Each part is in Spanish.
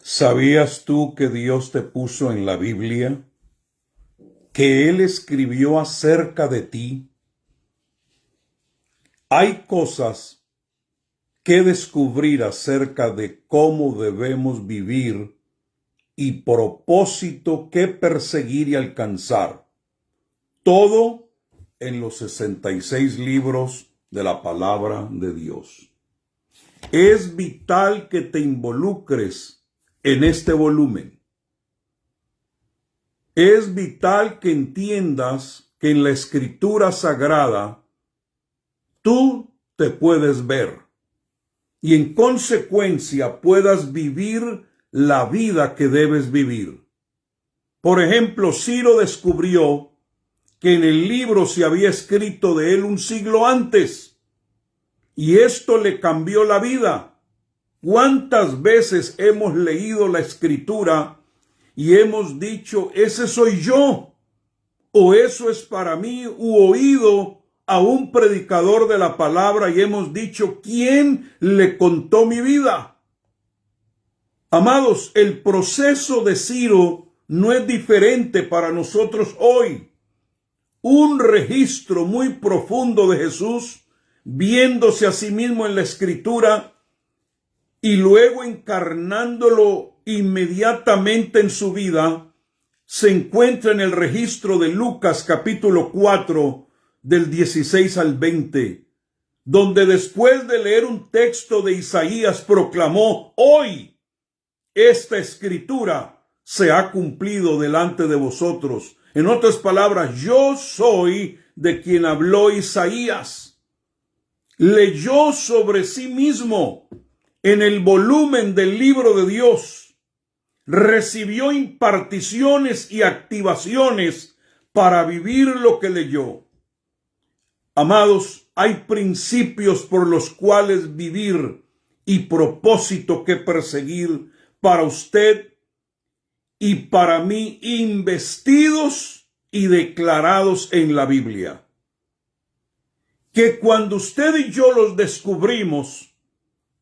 ¿Sabías tú que Dios te puso en la Biblia? ¿Que Él escribió acerca de ti? Hay cosas que descubrir acerca de cómo debemos vivir y propósito que perseguir y alcanzar. Todo en los 66 libros de la palabra de Dios. Es vital que te involucres en este volumen. Es vital que entiendas que en la Escritura Sagrada tú te puedes ver y en consecuencia puedas vivir la vida que debes vivir. Por ejemplo, Ciro descubrió que en el libro se había escrito de él un siglo antes y esto le cambió la vida. ¿Cuántas veces hemos leído la Escritura y hemos dicho, ese soy yo, o eso es para mí, u oído a un predicador de la palabra y hemos dicho, ¿quién le contó mi vida? Amados, el proceso de Ciro no es diferente para nosotros hoy. Un registro muy profundo de Jesús, viéndose a sí mismo en la Escritura y luego encarnándolo inmediatamente en su vida, se encuentra en el registro de Lucas capítulo 4 del 16 al 20, donde después de leer un texto de Isaías proclamó, hoy esta escritura se ha cumplido delante de vosotros. En otras palabras, yo soy de quien habló Isaías. Leyó sobre sí mismo en el volumen del libro de Dios. Recibió imparticiones y activaciones para vivir lo que leyó. Amados, hay principios por los cuales vivir y propósito que perseguir para usted y para mí, investidos y declarados en la Biblia. Que cuando usted y yo los descubrimos,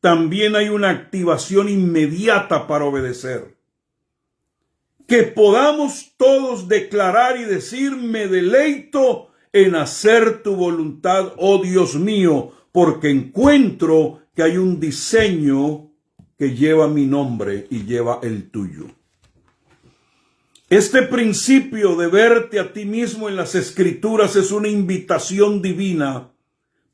también hay una activación inmediata para obedecer. Que podamos todos declarar y decir, me deleito en hacer tu voluntad, oh Dios mío, porque encuentro que hay un diseño que lleva mi nombre y lleva el tuyo. Este principio de verte a ti mismo en las Escrituras es una invitación divina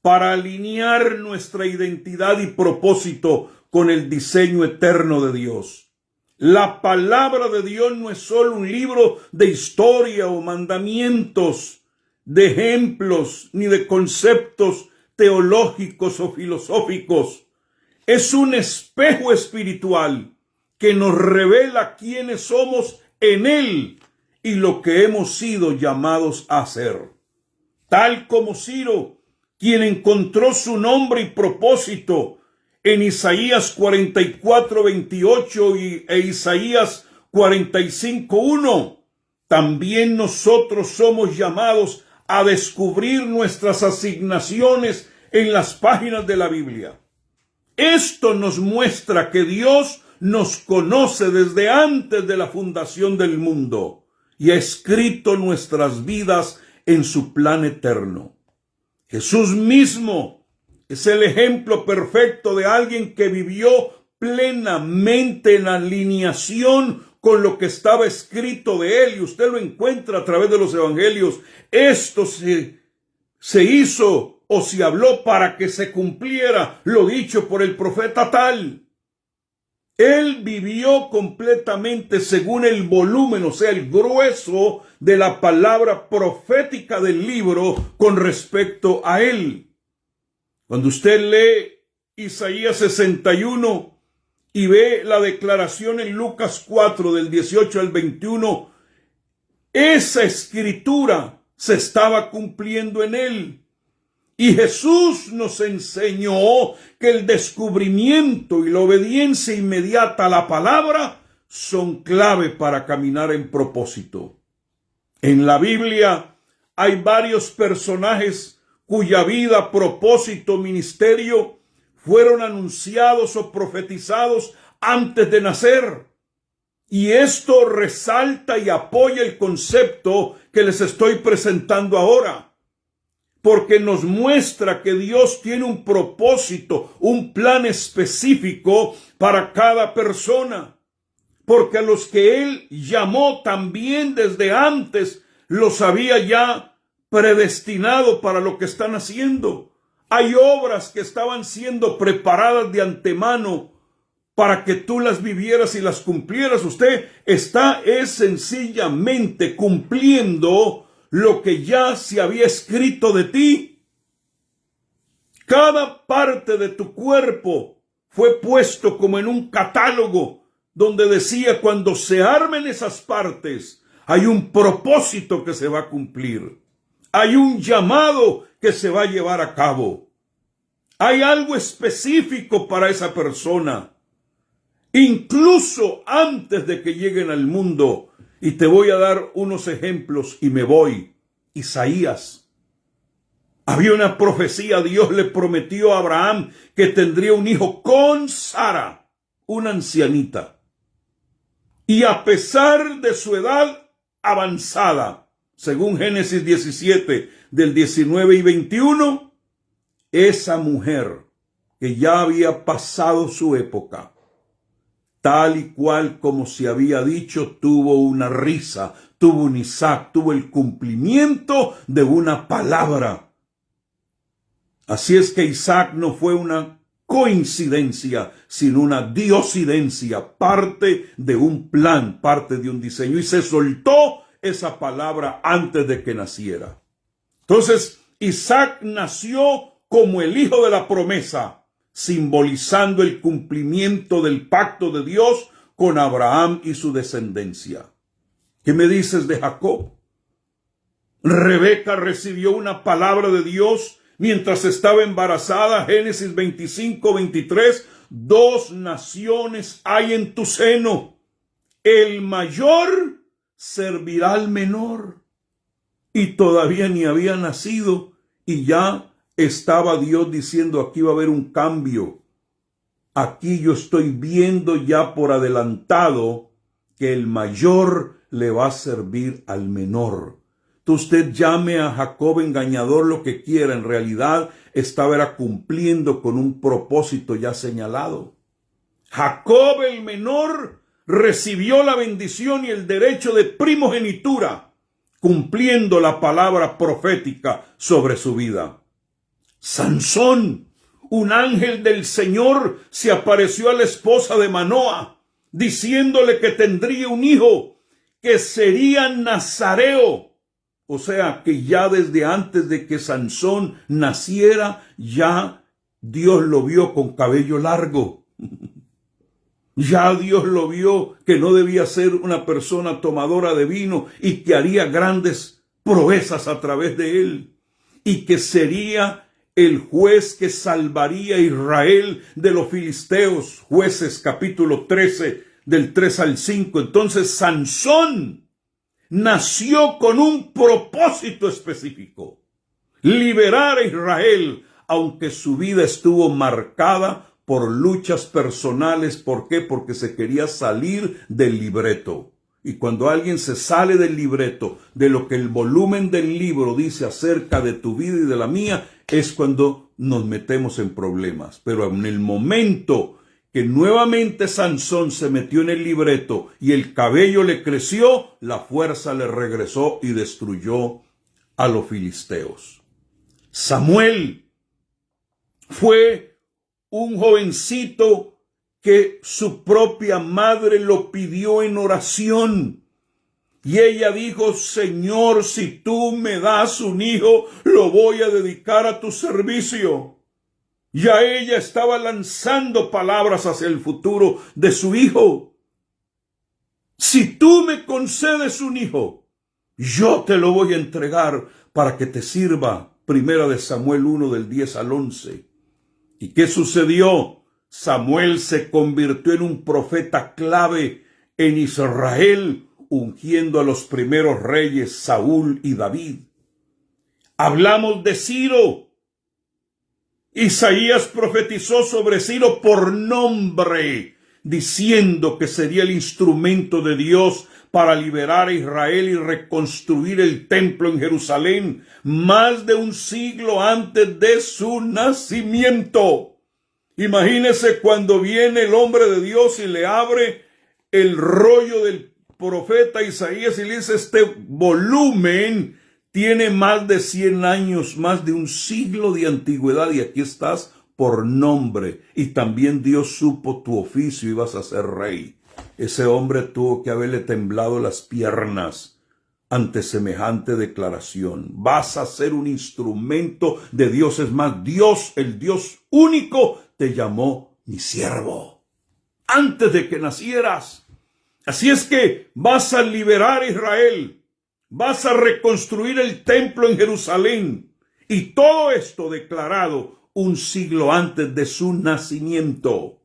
para alinear nuestra identidad y propósito con el diseño eterno de Dios. La palabra de Dios no es solo un libro de historia o mandamientos, de ejemplos, ni de conceptos teológicos o filosóficos. Es un espejo espiritual que nos revela quiénes somos en Él y lo que hemos sido llamados a hacer. Tal como Ciro, quien encontró su nombre y propósito en Isaías 44:28 e Isaías 45:1, también nosotros somos llamados a descubrir nuestras asignaciones en las páginas de la Biblia. Esto nos muestra que Dios nos conoce desde antes de la fundación del mundo y ha escrito nuestras vidas en su plan eterno. Jesús mismo es el ejemplo perfecto de alguien que vivió plenamente en alineación con lo que estaba escrito de él, y usted lo encuentra a través de los evangelios. Esto se hizo o se habló para que se cumpliera lo dicho por el profeta tal. Él vivió completamente según el volumen, o sea, el grueso de la palabra profética del libro con respecto a él. Cuando usted lee Isaías 61 y ve la declaración en Lucas 4 del 18 al 21, esa escritura se estaba cumpliendo en él. Y Jesús nos enseñó que el descubrimiento y la obediencia inmediata a la palabra son clave para caminar en propósito. En la Biblia hay varios personajes cuya vida, propósito, ministerio fueron anunciados o profetizados antes de nacer. Y esto resalta y apoya el concepto que les estoy presentando ahora, porque nos muestra que Dios tiene un propósito, un plan específico para cada persona, porque a los que Él llamó también desde antes los había ya predestinado para lo que están haciendo. Hay obras que estaban siendo preparadas de antemano para que tú las vivieras y las cumplieras. Usted está sencillamente cumpliendo lo que ya se había escrito de ti. Cada parte de tu cuerpo fue puesto como en un catálogo donde decía: cuando se armen esas partes, hay un propósito que se va a cumplir. Hay un llamado que se va a llevar a cabo. Hay algo específico para esa persona. Incluso antes de que lleguen al mundo. Y te voy a dar unos ejemplos y me voy. Isaías. Había una profecía. Dios le prometió a Abraham que tendría un hijo con Sara, una ancianita. Y a pesar de su edad avanzada, según Génesis 17, del 19 y 21, esa mujer que ya había pasado su época, tal y cual como se había dicho, tuvo una risa, tuvo un Isaac, tuvo el cumplimiento de una palabra. Así es que Isaac no fue una coincidencia, sino una diosidencia, parte de un plan, parte de un diseño. Y se soltó esa palabra antes de que naciera. Entonces, Isaac nació como el hijo de la promesa, simbolizando el cumplimiento del pacto de Dios con Abraham y su descendencia. ¿Qué me dices de Jacob? Rebeca recibió una palabra de Dios mientras estaba embarazada. Génesis 25, 23. 2 naciones hay en tu seno. El mayor servirá al menor. Y todavía ni había nacido y ya estaba Dios diciendo: aquí va a haber un cambio. Aquí yo estoy viendo ya por adelantado que el mayor le va a servir al menor. Usted llame a Jacob engañador lo que quiera, en realidad estaba cumpliendo con un propósito ya señalado. Jacob el menor recibió la bendición y el derecho de primogenitura, cumpliendo la palabra profética sobre su vida. Sansón, un ángel del Señor, se apareció a la esposa de Manoa, diciéndole que tendría un hijo, que sería nazareo. O sea, que ya desde antes de que Sansón naciera, ya Dios lo vio con cabello largo. Ya Dios lo vio que no debía ser una persona tomadora de vino y que haría grandes proezas a través de él. Y que sería el juez que salvaría a Israel de los filisteos. Jueces capítulo 13, del 3 al 5. Entonces Sansón nació con un propósito específico: liberar a Israel, aunque su vida estuvo marcada por luchas personales. ¿Por qué? Porque se quería salir del libreto. Y cuando alguien se sale del libreto, de lo que el volumen del libro dice acerca de tu vida y de la mía, es cuando nos metemos en problemas. Pero en el momento que nuevamente Sansón se metió en el libreto y el cabello le creció, la fuerza le regresó y destruyó a los filisteos. Samuel fue un jovencito que su propia madre lo pidió en oración. Y ella dijo: Señor, si tú me das un hijo, lo voy a dedicar a tu servicio. Ya ella estaba lanzando palabras hacia el futuro de su hijo. Si tú me concedes un hijo, yo te lo voy a entregar para que te sirva. Primera de Samuel 1, del 10 al 11. ¿Y qué sucedió? Samuel se convirtió en un profeta clave en Israel, ungiendo a los primeros reyes, Saúl y David. Hablamos de Ciro. Isaías profetizó sobre Ciro por nombre. diciendo que sería el instrumento de Dios para liberar a Israel y reconstruir el templo en Jerusalén, más de un siglo antes de su nacimiento. Imagínese cuando viene el hombre de Dios y le abre el rollo del profeta Isaías y le dice: este volumen tiene más de 100 años, más de un siglo de antigüedad, y aquí estás por nombre. Y también Dios supo tu oficio y vas a ser rey. Ese hombre tuvo que haberle temblado las piernas ante semejante declaración. Vas a ser un instrumento de Dios. Es más, Dios, el Dios único, te llamó mi siervo antes de que nacieras. Así es que vas a liberar a Israel. Vas a reconstruir el templo en Jerusalén. Y todo esto declarado un siglo antes de su nacimiento.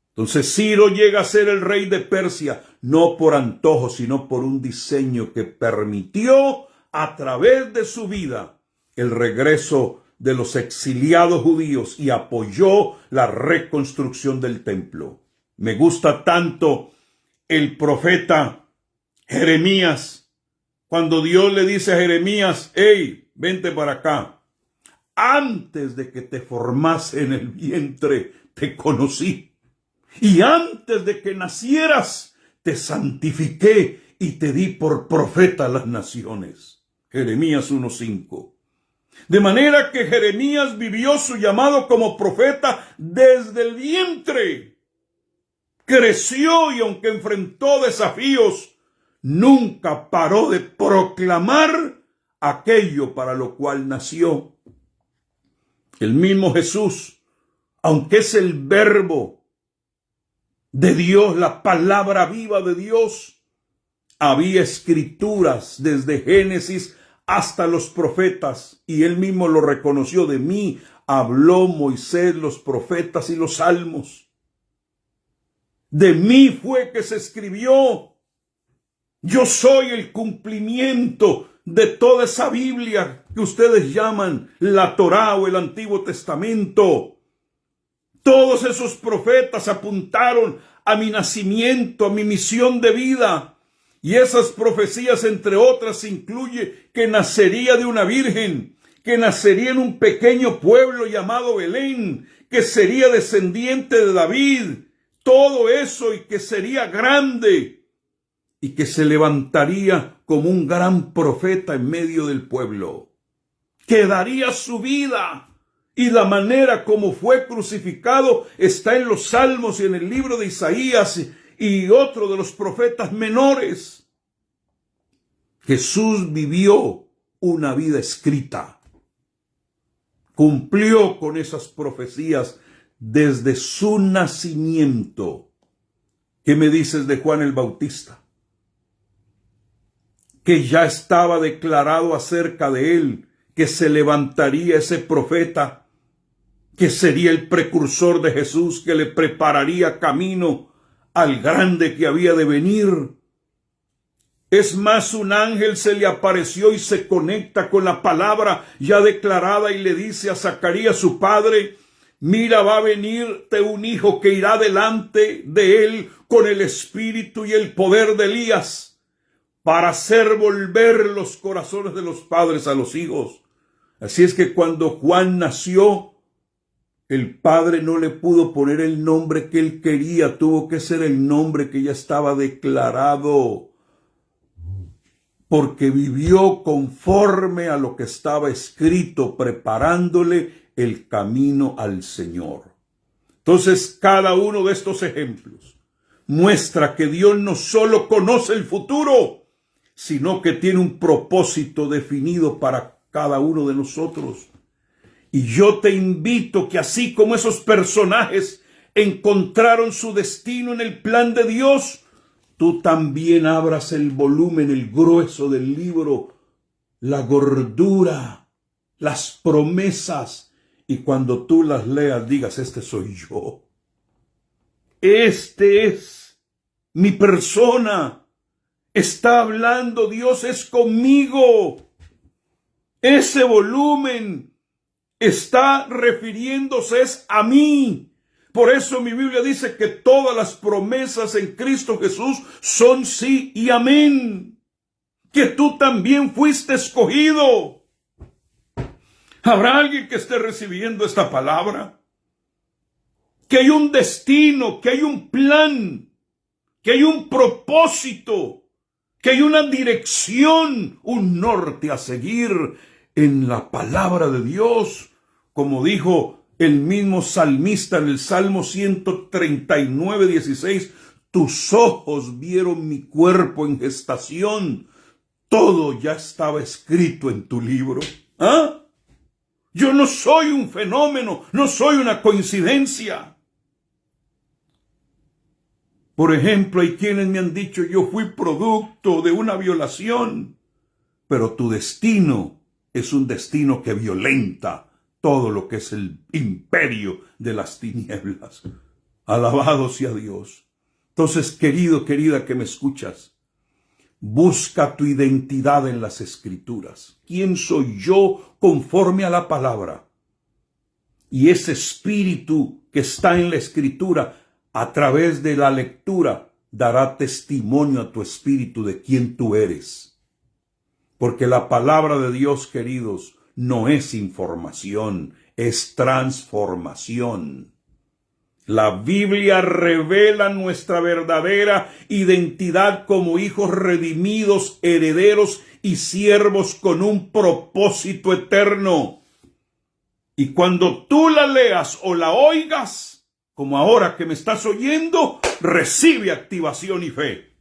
Entonces Ciro llega a ser el rey de Persia, no por antojo, sino por un diseño que permitió a través de su vida el regreso de los exiliados judíos y apoyó la reconstrucción del templo. Me gusta tanto el profeta Jeremías, cuando Dios le dice a Jeremías: hey, vente para acá. Antes de que te formase en el vientre, te conocí. Y antes de que nacieras, te santifiqué y te di por profeta a las naciones. Jeremías 1:5. De manera que Jeremías vivió su llamado como profeta desde el vientre. Creció y aunque enfrentó desafíos, nunca paró de proclamar aquello para lo cual nació. El mismo Jesús, aunque es el verbo de Dios, la palabra viva de Dios, había escrituras desde Génesis hasta los profetas, y él mismo lo reconoció: de mí habló Moisés, los profetas y los salmos. De mí fue que se escribió. Yo soy el cumplimiento de toda esa Biblia que ustedes llaman la Torá o el Antiguo Testamento. Todos esos profetas apuntaron a mi nacimiento, a mi misión de vida. Y esas profecías, entre otras, incluye que nacería de una virgen, que nacería en un pequeño pueblo llamado Belén, que sería descendiente de David. Todo eso, y que sería grande y que se levantaría como un gran profeta en medio del pueblo, que daría su vida. Y la manera como fue crucificado está en los Salmos y en el libro de Isaías y otro de los profetas menores. Jesús vivió una vida escrita. Cumplió con esas profecías desde su nacimiento. ¿Qué me dices de Juan el Bautista? Que ya estaba declarado acerca de él, que se levantaría ese profeta, que sería el precursor de Jesús, que le prepararía camino al grande que había de venir. Es más, un ángel se le apareció y se conecta con la palabra ya declarada y le dice a Zacarías, su padre: mira, va a venirte un hijo que irá delante de él con el espíritu y el poder de Elías, para hacer volver los corazones de los padres a los hijos. Así es que cuando Juan nació, el padre no le pudo poner el nombre que él quería, tuvo que ser el nombre que ya estaba declarado, porque vivió conforme a lo que estaba escrito, preparándole el camino al Señor. Entonces, cada uno de estos ejemplos muestra que Dios no solo conoce el futuro, sino que tiene un propósito definido para cada uno de nosotros. Y yo te invito que así como esos personajes encontraron su destino en el plan de Dios, tú también abras el volumen, el grueso del libro, la gordura, las promesas, y cuando tú las leas digas: este soy yo. Este es mi persona. Está hablando, Dios es conmigo. Ese volumen está refiriéndose a mí, Por eso mi Biblia dice que todas las promesas en Cristo Jesús son sí y amén. Que tú también fuiste escogido. ¿Habrá alguien que esté recibiendo esta palabra? Que hay un destino, que hay un plan, que hay un propósito, que hay una dirección, un norte a seguir en la palabra de Dios, como dijo el mismo salmista en el Salmo 139:16, tus ojos vieron mi cuerpo en gestación, todo ya estaba escrito en tu libro. ¿Ah? Yo no soy un fenómeno, no soy una coincidencia. Por ejemplo, hay quienes me han dicho, yo fui producto de una violación, pero tu destino es un destino que violenta todo lo que es el imperio de las tinieblas. Alabado sea Dios. Entonces, querido, querida que me escuchas, busca tu identidad en las Escrituras. ¿Quién soy yo conforme a la palabra? Y ese espíritu que está en la Escritura, a través de la lectura, dará testimonio a tu espíritu de quién tú eres. Porque la palabra de Dios, queridos, no es información, es transformación. La Biblia revela nuestra verdadera identidad como hijos redimidos, herederos y siervos con un propósito eterno. Y cuando tú la leas o la oigas, como ahora que me estás oyendo, recibe activación y fe.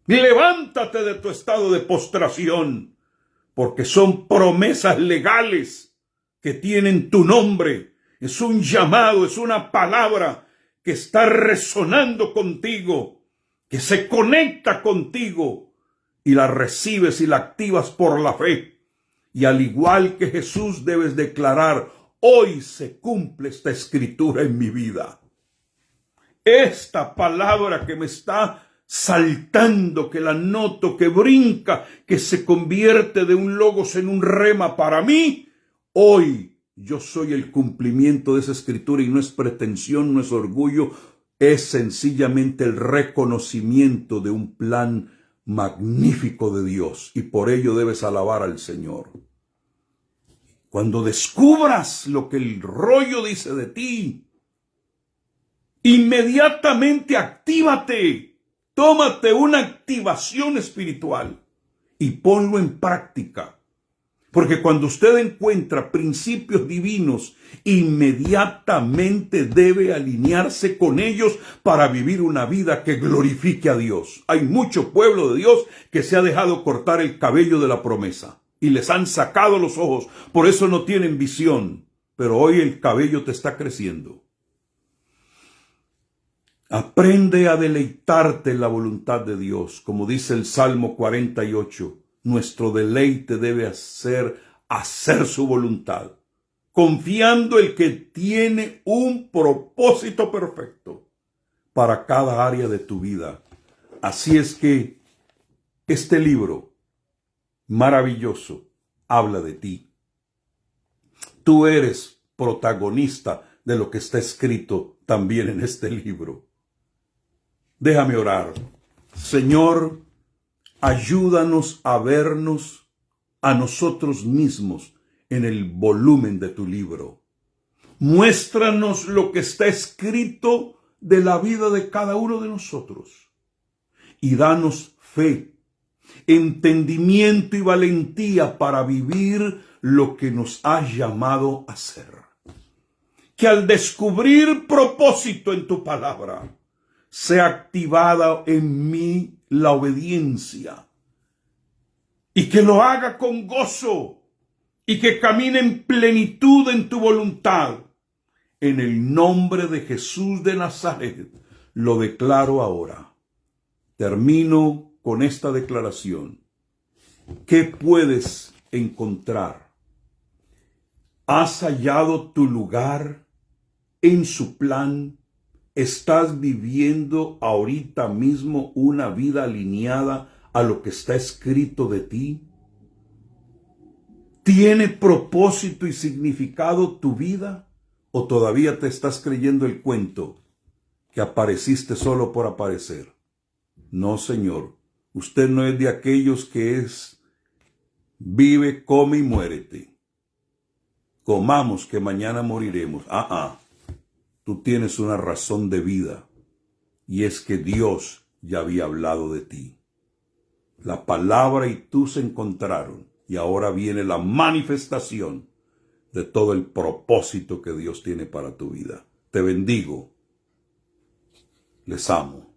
Levántate de tu estado de postración, porque son promesas legales que tienen tu nombre. Es un llamado, es una palabra que está resonando contigo, que se conecta contigo, y la recibes y la activas por la fe. Y al igual que Jesús debes declarar, hoy se cumple esta escritura en mi vida. Esta palabra que me está saltando, que la noto, que brinca, que se convierte de un logos en un rema para mí, hoy yo soy el cumplimiento de esa escritura, y no es pretensión, no es orgullo, es sencillamente el reconocimiento de un plan magnífico de Dios, y por ello debes alabar al Señor. Cuando descubras lo que el rollo dice de ti, inmediatamente actívate, tómate una activación espiritual y ponlo en práctica. Porque cuando usted encuentra principios divinos, inmediatamente debe alinearse con ellos para vivir una vida que glorifique a Dios. Hay mucho pueblo de Dios que se ha dejado cortar el cabello de la promesa y les han sacado los ojos, por eso no tienen visión. Pero hoy el cabello te está creciendo. Aprende a deleitarte en la voluntad de Dios, como dice el Salmo 48. Nuestro deleite debe ser hacer su voluntad, confiando en que tiene un propósito perfecto para cada área de tu vida. Así es que este libro maravilloso habla de ti. Tú eres protagonista de lo que está escrito también en este libro. Déjame orar. Señor, ayúdanos a vernos a nosotros mismos en el volumen de tu libro. Muéstranos lo que está escrito de la vida de cada uno de nosotros. Y danos fe, entendimiento y valentía para vivir lo que nos has llamado a hacer. Que al descubrir propósito en tu palabra, sea activada en mí la obediencia, y que lo haga con gozo, y que camine en plenitud en tu voluntad. En el nombre de Jesús de Nazaret, lo declaro ahora. Termino con esta declaración. ¿Qué puedes encontrar? ¿Has hallado tu lugar en su plan? ¿Estás viviendo ahorita mismo una vida alineada a lo que está escrito de ti? ¿Tiene propósito y significado tu vida? ¿O todavía te estás creyendo el cuento que apareciste solo por aparecer. No, Señor, usted no es de aquellos que vive, come y muérete. Comamos que mañana moriremos. Tú tienes una razón de vida, y es que Dios ya había hablado de ti. La palabra y tú se encontraron, y ahora viene la manifestación de todo el propósito que Dios tiene para tu vida. Te bendigo. Les amo.